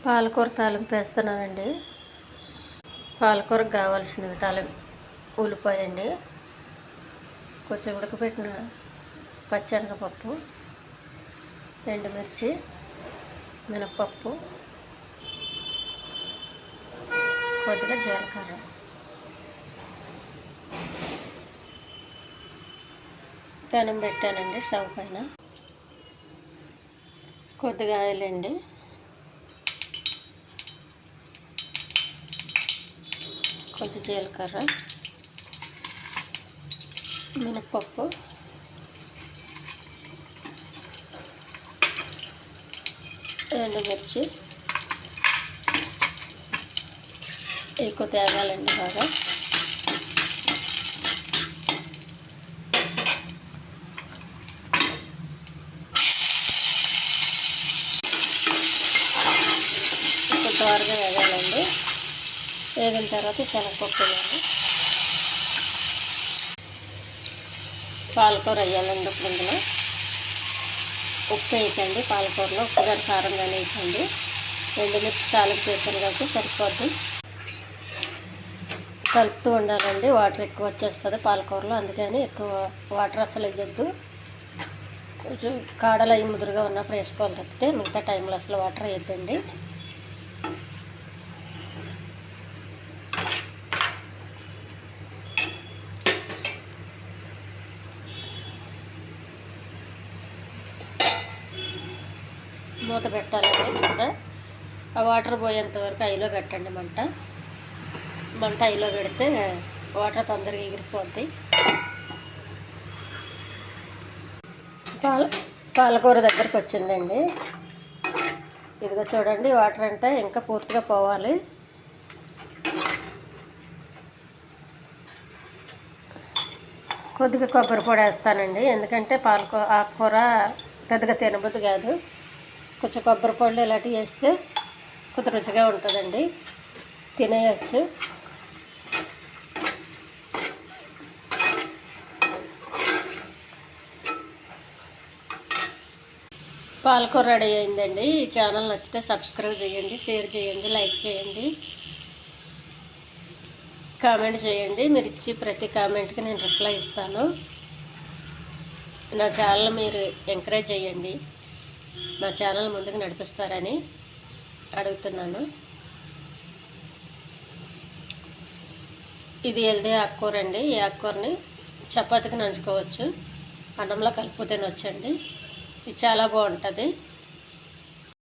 పాలకూర తాలింపు వేస్తున్నానండి. పాలకూరకు కావాల్సినవి ఉల్లిపాయ అండి, కొంచెం ఉడకబెట్టిన పచ్చెనగపప్పు, ఎండుమిర్చి, మినప్పప్పు, కొద్దిగా జీలకర్ర. పెనం పెట్టానండి స్టవ్ పైన. కొద్దిగా ఆయిల్ అండి, కొంచెం జీలకర్ర, మినప్పప్పు, ఎండుమిర్చి ఎక్కువ తేగాలండి బాగా. త్వరగా వేగాలండి. వేగిన తర్వాత శనగపప్పు వేయాలి. పాలకూర వేయాలండి. ఇప్పుడు ఇందులో ఉప్పు వేయకండి, పాలకూరలో ఉప్పు కానీ కారం కానీ వేయకండి. ఎండుమిర్చి తాలింపు వేసాను కాబట్టి సరిపోద్ది. కలుపుతూ ఉండాలండి, వాటర్ ఎక్కువ వచ్చేస్తుంది పాలకూరలో, అందుకని ఎక్కువ వాటర్ అసలు వేయద్దు. కొంచెం కాడలు అవి ముదురుగా ఉన్నప్పుడు వేసుకోవాలి తప్పితే మిగతా టైంలో అసలు వాటర్ వేయద్దండి. మూత పెట్టాలండి. సార్ ఆ వాటర్ పోయేంత వరకు ఐలో పెట్టండి. మంట ఐలో పెడితే వాటర్ తొందరగా ఎగిరిపోద్ది. పాలకూర దగ్గరికి వచ్చిందండి. ఇదిగో చూడండి, వాటర్ అంటే ఇంకా పూర్తిగా పోవాలి. కొద్దిగా కొబ్బరి పొడి వేస్తానండి, ఎందుకంటే ఆకుకూర పెద్దగా తినబుద్ది కాదు. కొంచెం కొబ్బరి పొడి ఇలాంటివి వేస్తే కొంచెం రుచిగా ఉంటుందండి, తినేయచ్చు. పాలకూర రెడీ అయిందండి. ఈ ఛానల్ నచ్చితే సబ్స్క్రైబ్ చేయండి, షేర్ చేయండి, లైక్ చేయండి, కామెంట్ చేయండి. మీరు ఇచ్చి ప్రతి కామెంట్కి నేను రిప్లై ఇస్తాను. నా ఛానల్ మీరు ఎంకరేజ్ చేయండి, నా ఛానల్ ముందుకు నడిపిస్తారని అడుగుతున్నాను. ఇది హెల్దీ ఆకుకూర అండి. ఈ ఆకుకూరని చపాతీకి నంచుకోవచ్చు, అన్నంలో కలుపు తినొచ్చండి. ఇది చాలా బాగుంటుంది.